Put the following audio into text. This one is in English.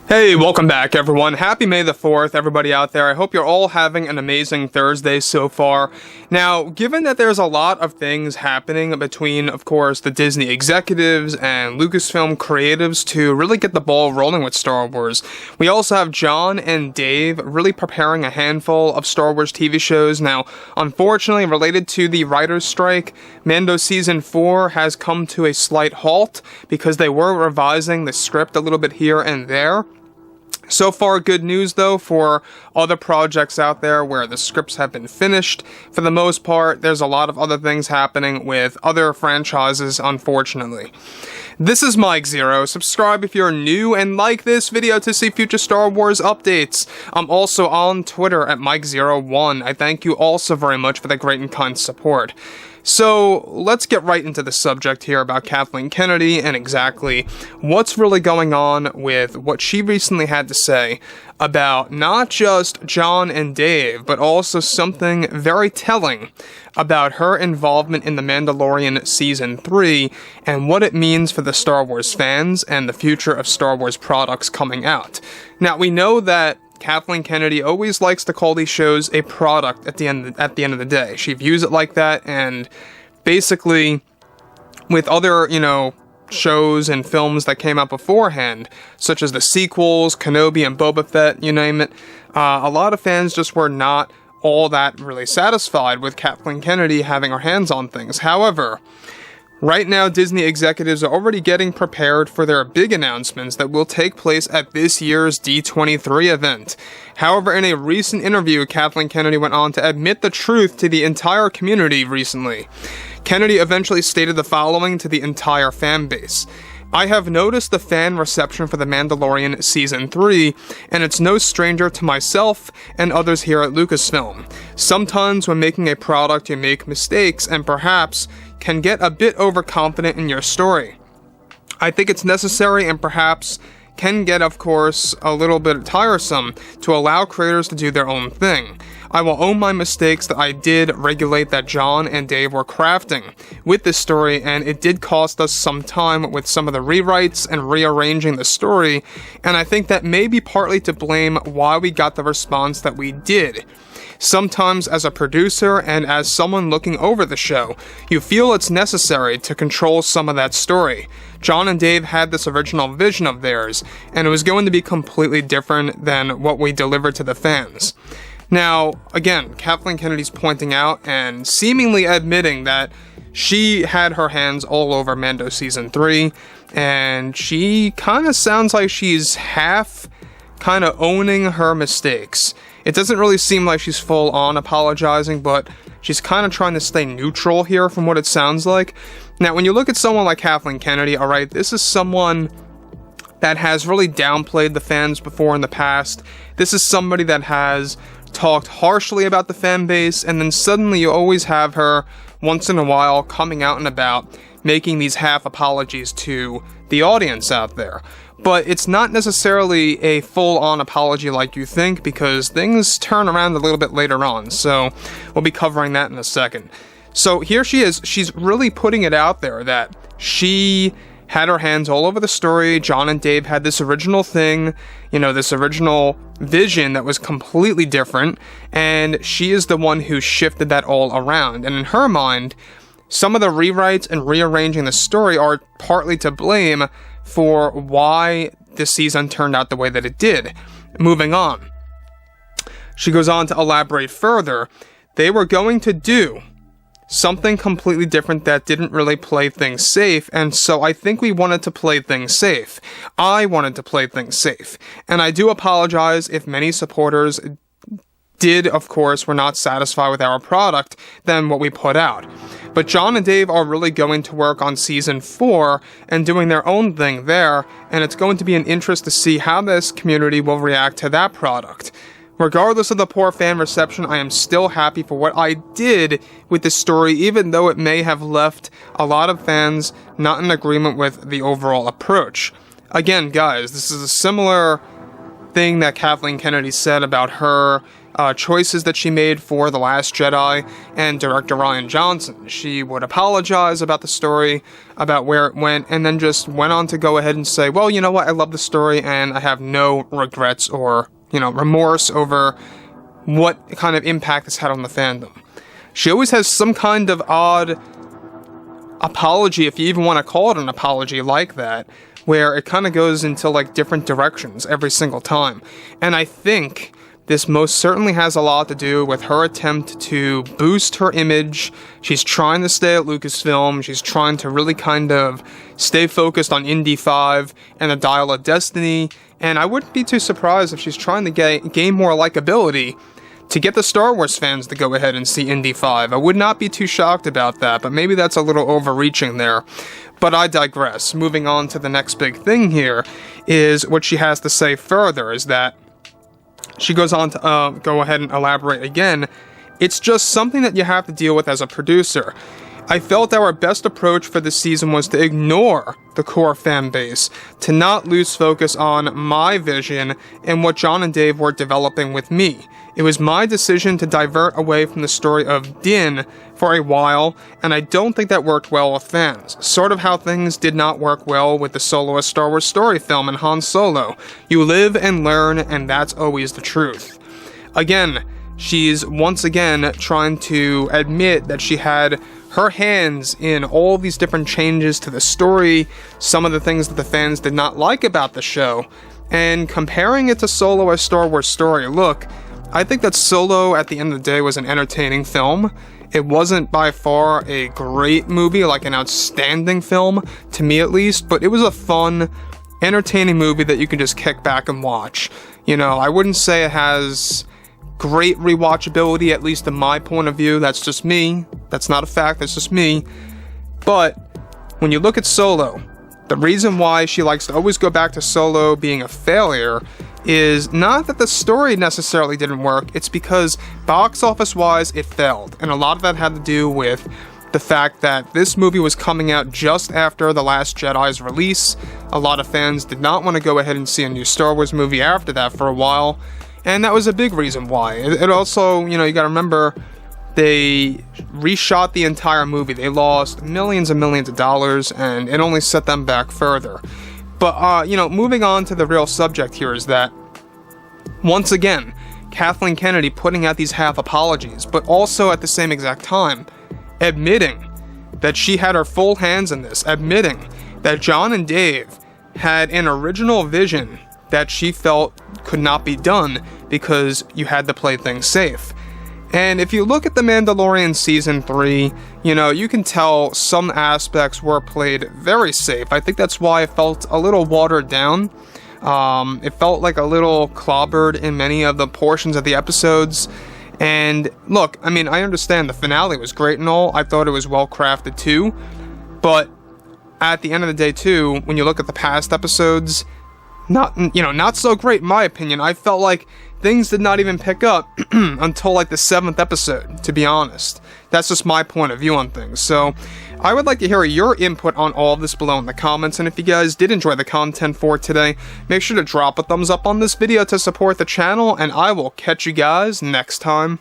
Hey, welcome back everyone. Happy May the 4th, everybody out there. I hope you're all having an amazing Thursday so far. Now, given that there's a lot of things happening between, of course, the Disney executives and Lucasfilm creatives to really get the ball rolling with Star Wars, we also have Jon and Dave really preparing a handful of Star Wars TV shows. Now, unfortunately, related to the writer's strike, Mando Season 4 has come to a slight halt because they were revising the script a little bit here and there. So far, good news though for other projects out there where the scripts have been finished. For the most part, there's a lot of other things happening with other franchises, unfortunately. This is Mike Zero. Subscribe if you're new and like this video to see future Star Wars updates. I'm also on Twitter at Mike01. I thank you all so very much for the great and kind support. So let's get right into the subject here about Kathleen Kennedy and exactly what's really going on with what she recently had to say about not just Jon and Dave, but also something very telling about her involvement in The Mandalorian Season 3 and what it means for the Star Wars fans and the future of Star Wars products coming out. Now, we know that Kathleen Kennedy always likes to call these shows a product at the end of the day. She views it like that, and basically, with other, shows and films that came out beforehand, such as the sequels, Kenobi and Boba Fett, you name it, a lot of fans just were not all that really satisfied with Kathleen Kennedy having her hands on things. However, right now, Disney executives are already getting prepared for their big announcements that will take place at this year's D23 event. However, in a recent interview, Kathleen Kennedy went on to admit the truth to the entire community recently. Kennedy eventually stated the following to the entire fan base. I have noticed the fan reception for The Mandalorian Season 3, and it's no stranger to myself and others here at Lucasfilm. Sometimes when making a product you make mistakes and perhaps can get a bit overconfident in your story. I think it's necessary and perhaps can get, of course, a little bit tiresome to allow creators to do their own thing. I will own my mistakes that I did regulate that Jon and Dave were crafting with this story, and it did cost us some time with some of the rewrites and rearranging the story, and I think that may be partly to blame why we got the response that we did. Sometimes as a producer and as someone looking over the show, you feel it's necessary to control some of that story. Jon and Dave had this original vision of theirs, and it was going to be completely different than what we delivered to the fans. Now, again, Kathleen Kennedy's pointing out and seemingly admitting that she had her hands all over Mando Season 3, and she kind of sounds like she's half kind of owning her mistakes. It doesn't really seem like she's full on apologizing, but she's kind of trying to stay neutral here from what it sounds like. Now, when you look at someone like Kathleen Kennedy, alright, this is someone that has really downplayed the fans before in the past. This is somebody that has talked harshly about the fan base, and then suddenly you always have her once in a while coming out and about making these half apologies to the audience out there. But it's not necessarily a full-on apology like you think, because things turn around a little bit later on, so we'll be covering that in a second. So here she is, she's really putting it out there that she had her hands all over the story. Jon and Dave had this original thing, this original vision that was completely different, and she is the one who shifted that all around. And in her mind, some of the rewrites and rearranging the story are partly to blame for why this season turned out the way that it did. Moving on. She goes on to elaborate further. They were going to do something completely different that didn't really play things safe, and so I think we wanted to play things safe. I wanted to play things safe. And I do apologize if many supporters of course, were not satisfied with our product than what we put out. But Jon and Dave are really going to work on Season 4 and doing their own thing there, and it's going to be an interest to see how this community will react to that product. Regardless of the poor fan reception, I am still happy for what I did with the story, even though it may have left a lot of fans not in agreement with the overall approach. Again, guys, this is a similar thing that Kathleen Kennedy said about her choices that she made for The Last Jedi and director Rian Johnson. She would apologize about the story, about where it went, and then just went on to go ahead and say, well, you know what, I love the story and I have no regrets or, remorse over what kind of impact it's had on the fandom. She always has some kind of odd apology, if you even want to call it an apology like that, where it kind of goes into like different directions every single time. And I think this most certainly has a lot to do with her attempt to boost her image. She's trying to stay at Lucasfilm. She's trying to really kind of stay focused on Indy 5 and the Dial of Destiny. And I wouldn't be too surprised if she's trying to gain more likability to get the Star Wars fans to go ahead and see Indy 5. I would not be too shocked about that, but maybe that's a little overreaching there. But I digress. Moving on to the next big thing here is what she has to say further, is that she goes on to go ahead and elaborate again. It's just something that you have to deal with as a producer. I felt our best approach for this season was to ignore the core fan base, to not lose focus on my vision and what John and Dave were developing with me. It was my decision to divert away from the story of Din for a while, and I don't think that worked well with fans. Sort of how things did not work well with the soloist Star Wars story film and Han Solo. You live and learn, and that's always the truth. Again, she's once again trying to admit that she had her hands in all these different changes to the story, some of the things that the fans did not like about the show, and comparing it to Solo, a Star Wars story. Look, I think that Solo, at the end of the day, was an entertaining film. It wasn't by far a great movie, like an outstanding film, to me at least, but it was a fun, entertaining movie that you can just kick back and watch. I wouldn't say it has great rewatchability, at least in my point of view. That's just me. That's not a fact, that's just me. But when you look at Solo, the reason why she likes to always go back to Solo being a failure is not that the story necessarily didn't work, it's because box office wise it failed. And a lot of that had to do with the fact that this movie was coming out just after The Last Jedi's release. A lot of fans did not want to go ahead and see a new Star Wars movie after that for a while. And that was a big reason why. It also, you gotta remember, they reshot the entire movie. They lost millions and millions of dollars, and it only set them back further. But, moving on to the real subject here is that, once again, Kathleen Kennedy putting out these half apologies, but also at the same exact time, admitting that she had her full hands in this, admitting that John and Dave had an original vision that she felt could not be done because you had to play things safe. And if you look at The Mandalorian Season 3, you can tell some aspects were played very safe. I think that's why it felt a little watered down. It felt like a little clobbered in many of the portions of the episodes. And look, I understand the finale was great and all. I thought it was well crafted too. But at the end of the day too, when you look at the past episodes, not so great in my opinion. I felt like things did not even pick up until like the 7th episode, to be honest. That's just my point of view on things. So I would like to hear your input on all of this below in the comments, and if you guys did enjoy the content for today, make sure to drop a thumbs up on this video to support the channel, and I will catch you guys next time.